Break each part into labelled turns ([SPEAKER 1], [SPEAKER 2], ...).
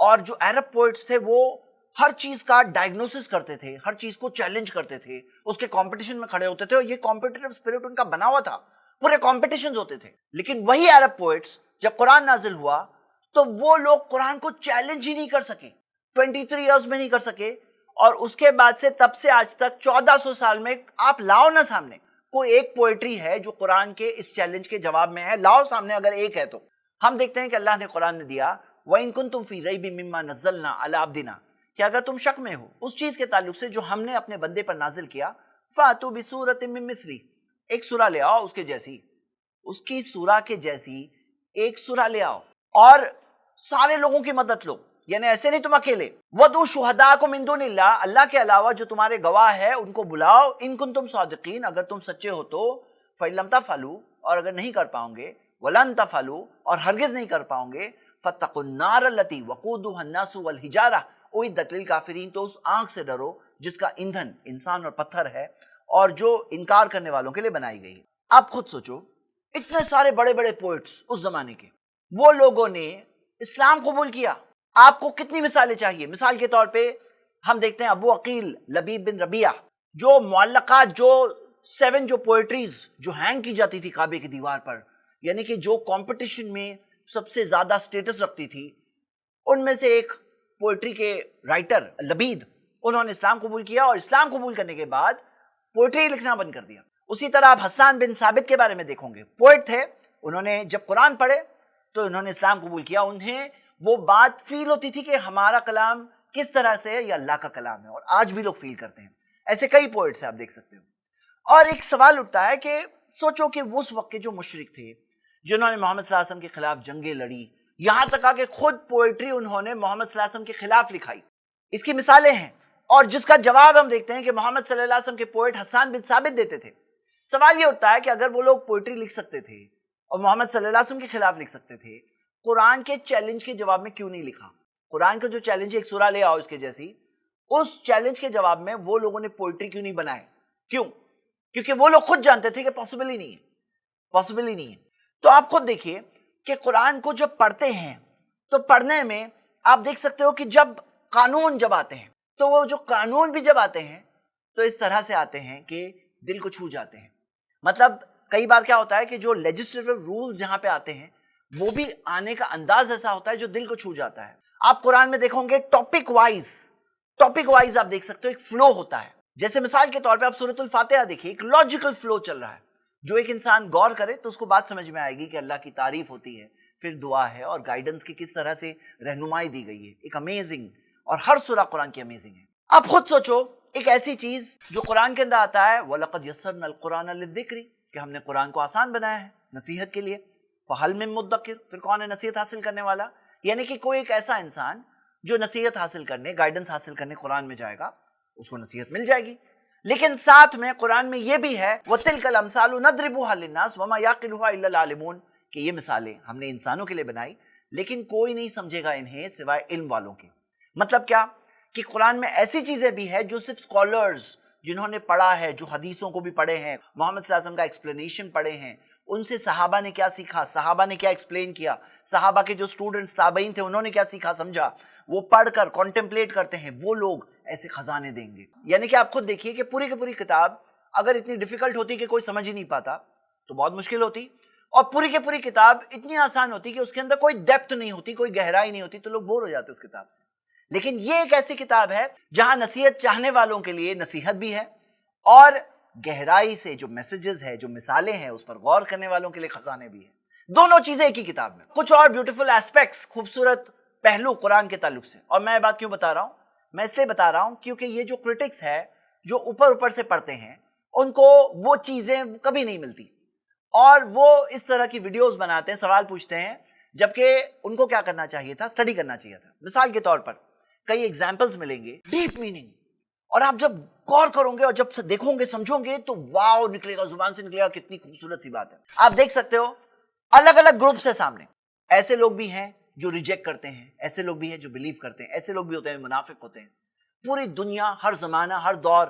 [SPEAKER 1] اور جو عرب پوئٹس تھے وہ ہر چیز کا ڈائگنوسس کرتے تھے, ہر چیز کو چیلنج کرتے تھے, اس کے کمپٹیشن میں کھڑے ہوتے تھے, اور یہ کمپٹیٹیو اسپرٹ ان کا بنا ہوا تھا, پورے کمپٹیشنز ہوتے تھے. لیکن وہی عرب پوئٹس جب قرآن نازل ہوا تو وہ لوگ قرآن کو چیلنج ہی نہیں کر سکے, 23 ایئرز میں نہیں کر سکے. اور اس کے بعد سے تب سے آج تک 1400 سال میں آپ لاؤ نا سامنے کوئی ایک پوئٹری ہے جو قرآن کے اس چیلنج کے جواب میں ہے, لاؤ سامنے اگر ایک ہے تو. ہم دیکھتے ہیں کہ اللہ نے قرآن میں دیا وَإِن كُنتُمْ فِي رَيْبٍ مِّمَّا نَزَّلْنَا عَلَىٰ عَبْدِنَا, کہ اگر تم شک میں ہو اس چیز کے تعلق سے جو ہم نے اپنے بندے پر نازل کیا, فَأْتُوا بِسُورَةٍ مِّن مِّثْلِهِ, ایک سورہ لے آؤ اس کے جیسی, اس کی سورہ کے جیسی ایک سورہ لے آؤ اور سارے لوگوں کی مدد لو, یعنی ایسے نہیں تم اکیلے. وَدُعُوا شُهَدَاءَكُم مِّن دُونِ اللَّهِ, اللہ کے علاوہ جو تمہارے گواہ ہے ان کو بلاؤ, ان کنتم صادقین, اگر تم سچے ہو تو. فَإِن لَّمْ تَفْعَلُوا, اور اگر نہیں کر پاؤں گے, وَلَن تَفْعَلُوا, اور ہرگز نہیں کر پاؤں گے, فَاتَّقُوا النَّارَ الَّتِي وَقُودُهَا النَّاسُ وَالْحِجَارَةُ, اُعِدَّتْ لِلْكَافِرِينَ, تو اس آگ سے ڈرو جس کا ایندھن انسان اور پتھر ہے اور جو انکار کرنے والوں کے لیے بنائی گئی ہے. آپ خود سوچو, اتنے سارے بڑے بڑے پوئٹس اس زمانے کے, وہ لوگوں نے اسلام قبول کیا. آپ کو کتنی مثالیں چاہیے؟ مثال کے طور پہ ہم دیکھتے ہیں ابو عقیل لبیب بن ربیعہ, جو معلقات, جو 7 جو پوئٹریز جو ہینگ کی جاتی تھی کعبے کی دیوار پر, یعنی کہ جو کمپٹیشن میں سب سے زیادہ سٹیٹس رکھتی تھی, ان میں سے ایک پوئٹری کے رائٹر لبید, انہوں نے اسلام قبول کیا, اور اسلام قبول کرنے کے بعد پوئٹری لکھنا بند کر دیا. اسی طرح آپ حسان بن ثابت کے بارے میں دیکھو گے, پوئٹ تھے, انہوں نے جب قرآن پڑھے تو انہوں نے اسلام قبول کیا. انہیں وہ بات فیل ہوتی تھی کہ ہمارا کلام کس طرح سے ہے, یہ اللہ کا کلام ہے, اور آج بھی لوگ فیل کرتے ہیں. ایسے کئی پوئٹس ہیں آپ دیکھ سکتے ہو. اور ایک سوال اٹھتا ہے کہ سوچو کہ اس وقت کے جو مشرک تھے جنہوں نے محمد صلی اللہ علیہ وسلم کے خلاف جنگیں لڑی, یہاں تک کہ خود پوئٹری انہوں نے محمد صلی اللہ علیہ وسلم کے خلاف لکھائی, اس کی مثالیں ہیں, اور جس کا جواب ہم دیکھتے ہیں کہ محمد صلی اللہ علیہ وسلم کے پوئٹ حسان بن ثابت دیتے تھے. سوال یہ اٹھتا ہے کہ اگر وہ لوگ پوئٹری لکھ سکتے تھے اور محمد صلی اللہ علیہ وسلم کے خلاف لکھ سکتے تھے, قرآن کے چیلنج کے جواب میں کیوں نہیں لکھا؟ قرآن کا جو چیلنج ہے ایک سورہ لے آؤ اس کے جیسی, اس چیلنج کے جواب میں وہ لوگوں نے پوئٹری کیوں نہیں بنائے؟ کیوں؟ کیونکہ وہ لوگ خود جانتے تھے کہ پاسبل ہی نہیں ہے, پاسبل ہی نہیں ہے. تو آپ خود دیکھیے کہ قرآن کو جب پڑھتے ہیں تو پڑھنے میں آپ دیکھ سکتے ہو کہ جب قانون جب آتے ہیں تو وہ جو قانون بھی جب آتے ہیں تو اس طرح سے آتے ہیں کہ دل کو چھو جاتے ہیں. مطلب کئی بار کیا ہوتا ہے کہ جو لیجسلیٹو رولز جہاں پہ آتے ہیں وہ بھی آنے کا انداز ایسا ہوتا ہے جو دل کو چھو جاتا ہے. آپ قرآن میں دیکھو گے ٹاپک وائز آپ دیکھ سکتے ہو ایک فلو ہوتا ہے. جیسے مثال کے طور پہ آپ سورۃ الفاتحہ دیکھیے, ایک لاجیکل فلو چل رہا ہے, جو ایک انسان غور کرے تو اس کو بات سمجھ میں آئے گی کہ اللہ کی تعریف ہوتی ہے, پھر دعا ہے, اور گائیڈنس کی کس طرح سے رہنمائی دی گئی ہے. ایک امیزنگ, اور ہر سورہ قرآن کی امیزنگ ہے. آپ خود سوچو ایک ایسی چیز جو قرآن کے اندر آتا ہے, وَلَقَدْ يَسَّرْنَا الْقُرْآنَ لِلذِّكْرِ, کہ ہم نے قرآن کو آسان بنایا ہے نصیحت کے لیے. فَهَلْ مِن مُدَّكِرٍ, پھر کون ہے نصیحت حاصل کرنے والا؟ یعنی کہ کوئی ایک ایسا انسان جو نصیحت حاصل کرنے, گائیڈنس حاصل کرنے قرآن میں جائے گا, اس کو نصیحت مل جائے گی. لیکن ساتھ میں قرآن میں یہ بھی ہے وَتِلْكَ الْأَمْثَالُ نَضْرِبُهَا لِلنَّاسِ وَمَا يَعْقِلُهَا إِلَّا الْعَالِمُونَ, کہ یہ مثالیں ہم نے انسانوں کے لیے بنائی لیکن کوئی نہیں سمجھے گا انہیں سوائے علم والوں کے. مطلب کیا کہ قرآن میں ایسی چیزیں بھی ہیں جو صرف اسکالرز جنہوں نے پڑھا ہے, جو حدیثوں کو بھی پڑھے ہیں, محمد صلی اللہ علیہ وسلم کا ایکسپلینیشن پڑھے ہیں, ان سے صحابہ نے کیا سیکھا, صحابہ نے کیا ایکسپلین کیا, صحابہ کے جو اسٹوڈنٹس تابعین تھے انہوں نے کیا سیکھا سمجھا, وہ پڑھ کر کانٹمپلیٹ کرتے ہیں, وہ لوگ ایسے خزانے دیں گے. یعنی کہ آپ خود دیکھیے کہ پوری کی پوری کتاب اگر اتنی ڈیفیکلٹ ہوتی کہ کوئی سمجھ ہی نہیں پاتا تو بہت مشکل ہوتی, اور پوری کی پوری کتاب اتنی آسان ہوتی کہ اس کے اندر کوئی ڈیپتھ نہیں ہوتی, کوئی گہرائی نہیں ہوتی, تو لوگ بور ہو جاتے اس کتاب سے. لیکن یہ ایک ایسی کتاب ہے جہاں نصیحت چاہنے والوں کے لیے نصیحت بھی ہے, اور گہرائی سے جو میسیجز ہے, جو مثالیں ہیں, اس پر غور کرنے والوں کے لیے خزانے بھی ہیں. دونوں چیزیں ایک ہی کتاب میں. کچھ اور بیوٹیفل ایسپیکٹس, خوبصورت پہلو قرآن کے تعلق سے. اور میں یہ بات کیوں بتا رہا ہوں؟ میں اس لیے بتا رہا ہوں کیونکہ یہ جو کرٹکس ہے جو اوپر سے پڑھتے ہیں ان کو وہ چیزیں کبھی نہیں ملتی, اور وہ اس طرح کی ویڈیوز بناتے ہیں, سوال پوچھتے ہیں, جبکہ ان کو کیا کرنا چاہیے تھا, اسٹڈی کرنا چاہیے تھا. مثال کے طور پر کئی ایگزامپلز ملیں گے ڈیپ میننگ, اور آپ جب غور کرو گے اور جب دیکھو گے سمجھو گے تو واو نکلے گا, زبان سے نکلے گا, کتنی خوبصورت سی بات ہے. آپ دیکھ سکتے ہو الگ الگ گروپس ہے سامنے. ایسے لوگ بھی ہیں جو ریجیکٹ کرتے ہیں, ایسے لوگ بھی ہیں جو بلیو کرتے ہیں, ایسے لوگ بھی ہوتے ہیں منافق ہوتے ہیں. پوری دنیا, ہر زمانہ, ہر دور,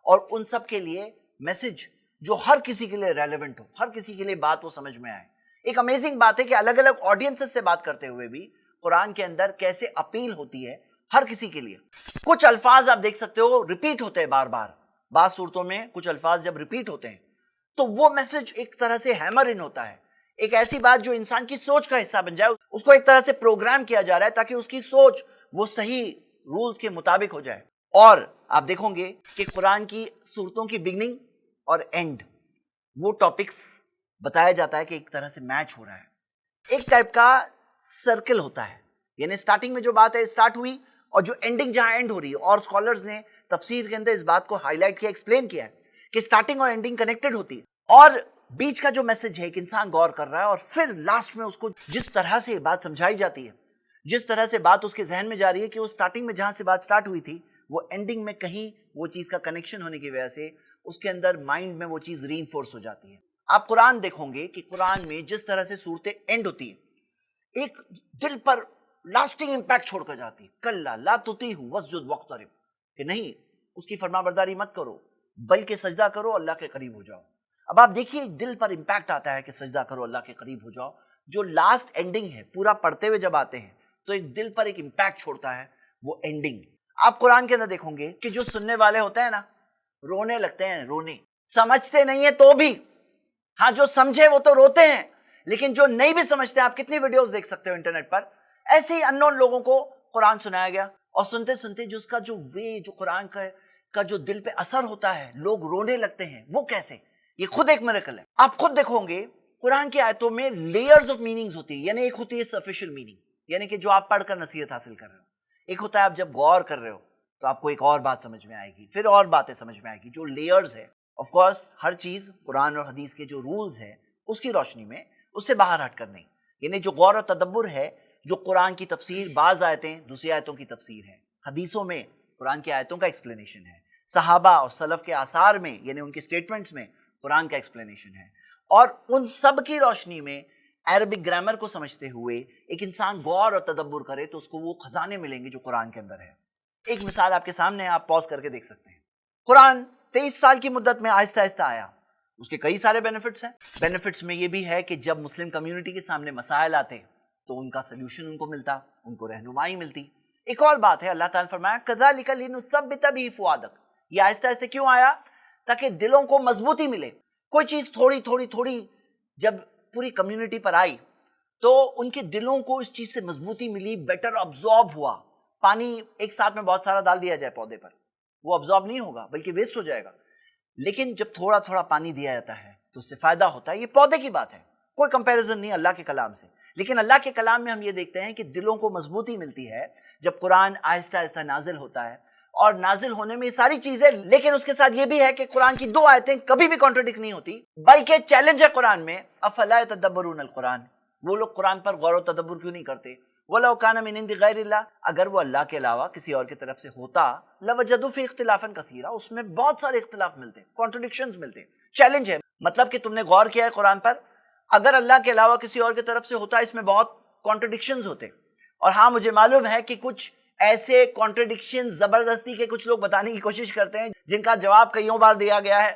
[SPEAKER 1] اور ان سب کے لیے میسج جو ہر کسی کے لیے ریلیونٹ ہو, ہر کسی کے لیے بات وہ سمجھ میں آئے. ایک امیزنگ بات ہے کہ الگ الگ آڈینسز سے بات کرتے ہوئے بھی قرآن کے اندر کیسے اپیل ہوتی ہے ہر کسی کے لیے. کچھ الفاظ آپ دیکھ سکتے ہو ریپیٹ ہوتے ہیں بار بار. بعض صورتوں میں کچھ الفاظ جب ریپیٹ ہوتے ہیں تو وہ میسج ایک طرح سے ہیمر ان ہوتا ہے. ایک ایسی بات جو انسان کی سوچ کا حصہ بن جائے, اس کو ایک طرح سے پروگرام کیا جا رہا ہے تاکہ اس کی سوچ وہ صحیح رولز کے مطابق ہو جائے. اور آپ دیکھو گے کہ قرآن کی صورتوں کی بگننگ اور اینڈ وہ ٹاپکس بتایا جاتا ہے کہ ایک طرح سے میچ ہو رہا ہے. ایک ٹائپ کا سرکل ہوتا ہے, یعنی سٹارٹنگ میں جو بات ہے سٹارٹ ہوئی اور جو اینڈنگ جہاں اینڈ ہو رہی ہے. اور اسکالرز نے تفسیر کے اندر اس بات کو ہائی لائٹ کیا, ایکسپلین کیا ہے کہ سٹارٹنگ اور اینڈنگ کنیکٹڈ ہوتی ہے, اور بیچ کا جو میسج ہے ایک انسان غور کر رہا ہے اور پھر لاسٹ میں اس کو جس طرح سے بات سمجھائی جاتی ہے, جس طرح سے بات اس کے ذہن میں جا رہی ہے کہ وہ سٹارٹنگ میں جہاں سے بات سٹارٹ ہوئی تھی وہ اینڈنگ میں کہیں وہ چیز کا کنیکشن ہونے کی وجہ سے اس کے اندر مائنڈ میں وہ چیز ری انفورس ہو جاتی ہے. آپ قرآن دیکھو گے کہ قرآن میں جس طرح سے صورتیں اینڈ ہوتی ہیں ایک دل پر لاسٹنگ امپیکٹ چھوڑ کر جاتی ہے. کلا لا تطیعہ واسجد واقترب, کہ نہیں اس کی فرما برداری مت کرو بلکہ سجدہ کرو اللہ کے قریب ہو جاؤ. اب آپ دیکھیے دل پر امپیکٹ آتا ہے کہ سجدہ کرو اللہ کے قریب ہو جاؤ. جو لاسٹ اینڈنگ ہے پورا پڑھتے ہوئے جب آتے ہیں تو ایک دل پر ایک امپیکٹ چھوڑتا ہے وہ اینڈنگ. آپ قرآن کے اندر دیکھو گے کہ جو سننے والے ہوتے ہیں نا رونے لگتے ہیں, رونے, سمجھتے نہیں ہیں تو بھی, ہاں جو سمجھے وہ تو روتے ہیں, لیکن جو نہیں بھی سمجھتے, آپ کتنی ویڈیوز دیکھ سکتے ہو انٹرنیٹ پر, ایسے ہی اننون لوگوں کو قرآن سنایا گیا اور سنتے سنتے جو اس کا جو وے جو قرآن کا جو دل پہ اثر ہوتا ہے لوگ رونے لگتے ہیں. وہ کیسے؟ یہ خود ایک میریکل ہے. آپ خود دیکھو گے قرآن کی آیتوں میں لیئرز آف میننگز ہوتی ہے, یعنی ایک ہوتی ہے سرفیشل میننگ, یعنی کہ جو آپ پڑھ کر نصیحت حاصل کر رہے ہو. ایک ہوتا ہے آپ جب غور کر رہے ہو تو آپ کو ایک اور بات سمجھ میں آئے گی, پھر اور باتیں سمجھ میں آئے گی. جو لیئرز ہے آف کورس ہر چیز قرآن اور حدیث کے جو رولز ہے اس کی روشنی میں اس سے باہر ہٹ کر نہیں, یعنی جو غور و تدبر ہے, جو قرآن کی تفسیر بعض آیتیں دوسری آیتوں کی تفسیر ہے, حدیثوں میں قرآن کی آیتوں کا ایکسپلینیشن ہے, صحابہ اور سلف کے آثار میں یعنی ان کے سٹیٹمنٹس میں قرآن کا ایکسپلینیشن ہے. اور ان سب کی روشنی میں عربک گرامر کو سمجھتے ہوئے ایک انسان غور اور تدبر کرے تو اس کو وہ خزانے ملیں گے جو قرآن کے اندر ہے. ایک مثال آپ کے سامنے ہے, آپ پاز کر کے دیکھ سکتے ہیں. قرآن 23 سال کی مدت میں آہستہ آہستہ آیا, اس کے کئی سارے بینیفٹس ہیں. بینیفٹس میں یہ بھی ہے کہ جب مسلم کمیونٹی کے سامنے مسائل آتے تو ان کا سلوشن ان کو ملتا, ان کو رہنمائی ملتی. ایک اور بات ہے, اللہ تعالیٰ نے فرمایا کذالک لنثبت بہ فؤادک, یہ آہستہ آہستہ کیوں آیا؟ تاکہ دلوں کو مضبوطی ملے. کوئی چیز تھوڑی تھوڑی تھوڑی جب پوری کمیونٹی پر آئی تو ان کے دلوں کو اس چیز سے مضبوطی ملی, بیٹر ابزارب ہوا. پانی ایک ساتھ میں بہت سارا ڈال دیا جائے پودے پر, وہ ابزارب نہیں ہوگا بلکہ ویسٹ ہو جائے گا. لیکن جب تھوڑا تھوڑا پانی دیا جاتا ہے تو اس سے فائدہ ہوتا ہے. یہ پودے کی بات ہے, کوئی کمپیریزن نہیں اللہ کے کلام سے. لیکن اللہ کے کلام میں ہم یہ دیکھتے ہیں کہ دلوں کو مضبوطی ملتی ہے جب قرآن آہستہ آہستہ نازل ہوتا ہے. اور نازل ہونے میں یہ ساری چیزیں, لیکن اس کے ساتھ یہ بھی ہے کہ قرآن کی 2 آیتیں کبھی بھی کانٹرڈکٹ نہیں ہوتی, بلکہ چیلنج ہے قرآن میں. افلا یتدبرون القرآن, وہ لوگ قرآن پر غور و تدبر کیوں نہیں کرتے؟ وَلَوْ كَانَ مِنْ عِنْدِ غَيْرِ اللَّهِ, اگر وہ اللہ کے علاوہ کسی اور کی طرف سے ہوتا, لَوَجَدُوا فِيهِ اخْتِلَافًا كَثِيرًا, اس میں بہت سارے اختلاف ملتے, کانٹرڈکشنز ملتے. چیلنج ہے, مطلب کہ تم نے غور کیا ہے قرآن پر, اگر اللہ کے علاوہ کسی اور کی طرف سے ہوتا اس میں بہت کانٹرڈکشنز ہوتے. اور ہاں مجھے معلوم ہے کہ کچھ ایسے کانٹرڈکشن زبردستی کے کچھ لوگ بتانے کی کوشش کرتے ہیں جن کا جواب کئیوں بار دیا گیا ہے,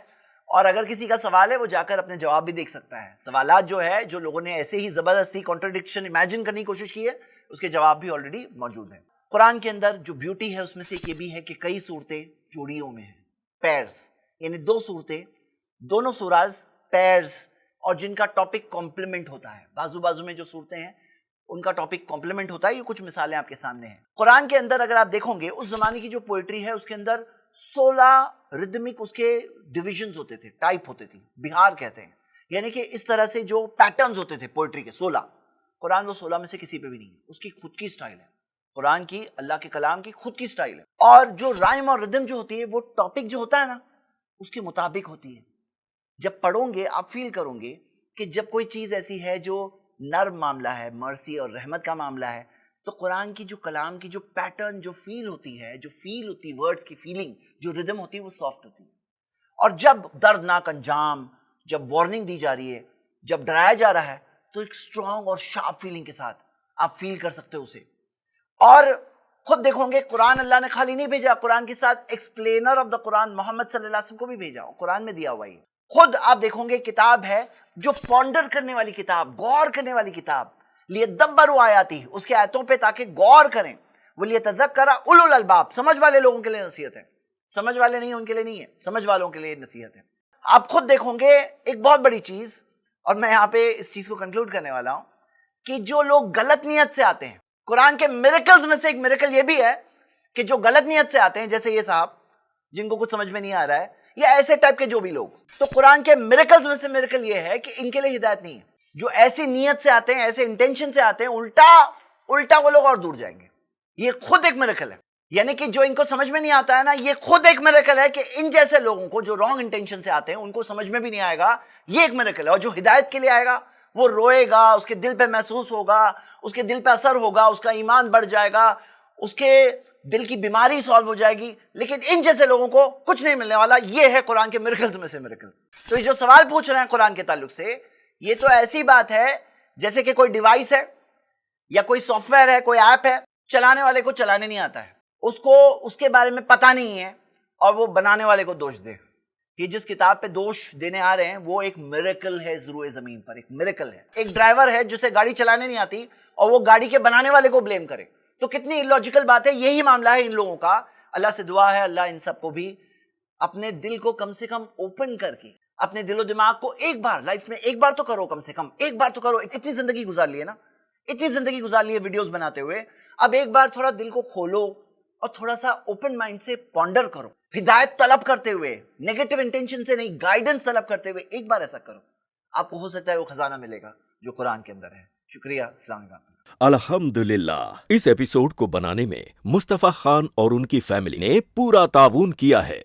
[SPEAKER 1] اور اگر کسی کا سوال ہے وہ جا کر اپنے جواب بھی دیکھ سکتا ہے. سوالات جو ہے جو لوگوں نے ایسے ہی زبردستی کانٹرڈکشن امیجن کرنے کی کوشش کی ہے اس کے جواب بھی آلریڈی موجود ہیں. قرآن کے اندر جو بیوٹی ہے اس میں سے یہ بھی ہے کہ کئی صورتیں جوڑیوں میں ہیں, پیئرز, یعنی 2 صورتیں, دونوں سوراز پیئرز, اور جن کا ٹاپک کمپلیمنٹ ہوتا ہے. بازو بازو میں جو صورتیں ہیں ان کا ٹاپک کمپلیمنٹ ہوتا ہے. یہ کچھ مثالیں آپ کے سامنے ہیں. قرآن کے اندر اگر آپ دیکھو گے اس زمانے کی جو پوئٹری ہے اس کے اندر 16 ردمک اس کے ڈویژنز ہوتے تھے, ٹائپ ہوتے تھے, بہار کہتے ہیں, یعنی کہ اس طرح سے جو پیٹرنز ہوتے تھے پوئٹری کے 16. قرآن وہ 16 میں سے کسی پہ بھی نہیں ہے, اس کی خود کی سٹائل ہے. قرآن کی, اللہ کے کلام کی خود کی سٹائل ہے. اور جو رائم اور ردم جو ہوتی ہے وہ ٹاپک جو ہوتا ہے نا اس کے مطابق ہوتی ہے. جب پڑھو گے آپ فیل کرو گے کہ جب کوئی چیز ایسی ہے جو نرم معاملہ ہے, مرسی اور رحمت کا معاملہ ہے, تو قرآن کی جو کلام کی جو پیٹرن جو فیل ہوتی ہے, جو فیل ہوتی ہے ورڈز کی فیلنگ, جو ردم ہوتی ہے وہ سافٹ ہوتی ہے. اور جب دردناک انجام, جب وارننگ دی جا رہی ہے, جب ڈرایا جا رہا ہے, تو ایک اسٹرانگ اور شارپ فیلنگ کے ساتھ آپ فیل کر سکتے ہو اسے. اور خود دیکھو گے قرآن اللہ نے خالی نہیں بھیجا, قرآن کے ساتھ ایکسپلینر آف دا قرآن محمد صلی اللہ علیہ وسلم کو بھی بھیجا, قرآن میں دیا ہوا ہے. خود آپ دیکھو گے کتاب ہے جو پونڈر کرنے والی کتاب, غور کرنے والی کتاب, لیدبروا آیاتہ، اس کی آیتوں پہ تاکہ غور کریں، ولیتذکر اولو الالباب، سمجھ والے لوگوں کے لیے نصیحت ہے، سمجھ والے نہیں ان کے لیے نہیں ہے، سمجھ والوں کے لیے نصیحت ہے۔ آپ خود دیکھو گے ایک بہت بڑی چیز، اور میں یہاں پہ اس چیز کو کنکلوڈ کرنے والا ہوں، کہ جو لوگ غلط نیت سے آتے ہیں، قرآن کے میریکلز میں سے ایک میریکل یہ بھی ہے کہ جو غلط نیت سے آتے ہیں، جیسے یہ صاحب جن کو کچھ سمجھ میں نہیں آ رہا ہے، یا ایسے ٹائپ کے جو بھی لوگ، تو قرآن کے میریکلز میں سے میریکل یہ ہے کہ ان کے لیے ہدایت نہیں ہے۔ جو ایسی نیت سے آتے ہیں، ایسے انٹینشن سے آتے ہیں، الٹا وہ لوگ اور دور جائیں گے۔ یہ خود ایک میریکل ہے، یعنی کہ جو ان کو سمجھ میں نہیں آتا ہے نا، یہ خود ایک میریکل ہے کہ ان جیسے لوگوں کو جو رانگ انٹینشن سے آتے ہیں ان کو سمجھ میں بھی نہیں آئے گا، یہ ایک میریکل ہے۔ اور جو ہدایت کے لیے آئے گا وہ روئے گا، اس کے دل پہ محسوس ہوگا، اس کے دل پہ اثر ہوگا، اس کا ایمان بڑھ جائے گا، اس کے دل کی بیماری سالو ہو جائے گی، لیکن ان جیسے لوگوں کو کچھ نہیں ملنے والا۔ یہ ہے قرآن کے میریکلز میں سے میریکل۔ تو یہ جو سوال پوچھ رہے ہیں قرآن کے تعلق سے، یہ تو ایسی بات ہے جیسے کہ کوئی ڈیوائس ہے یا کوئی سافٹ ویئر ہے، کوئی ایپ ہے، چلانے والے کو چلانے نہیں آتا ہے، اس کو اس کے بارے میں پتہ نہیں ہے، اور وہ بنانے والے کو دوش دے۔ یہ جس کتاب پہ دوش دینے آ رہے ہیں وہ ایک میریکل ہے، ضرور زمین پر ایک میریکل ہے۔ ایک ڈرائیور ہے جسے گاڑی چلانے نہیں آتی اور وہ گاڑی کے بنانے والے کو بلیم کرے، تو کتنی illogical بات ہے۔ یہی معاملہ ہے ان لوگوں کا۔ اللہ سے دعا ہے اللہ ان سب کو بھی اپنے دل کو کم سے کم اوپن کر کے، اپنے دل و دماغ کو ایک بار لائف میں ایک بار تو کرو، کم سے کم ایک بار تو کرو۔ اتنی زندگی گزار لی ہے نا، اتنی زندگی گزار لی ہے ویڈیوز بناتے ہوئے، اب ایک بار تھوڑا دل کو کھولو اور تھوڑا سا اوپن مائنڈ سے پونڈر کرو، ہدایت طلب کرتے ہوئے، نیگیٹو انٹینشن سے نہیں، گائیڈنس طلب کرتے ہوئے ایک بار ایسا کرو، آپ کو ہو سکتا ہے وہ خزانہ ملے گا جو قرآن کے اندر ہے۔ شکریہ، السلام علیکم۔
[SPEAKER 2] الحمدللہ، اس ایپیسوڈ کو بنانے میں مصطفیٰ خان اور ان کی فیملی نے پورا تعاون کیا ہے۔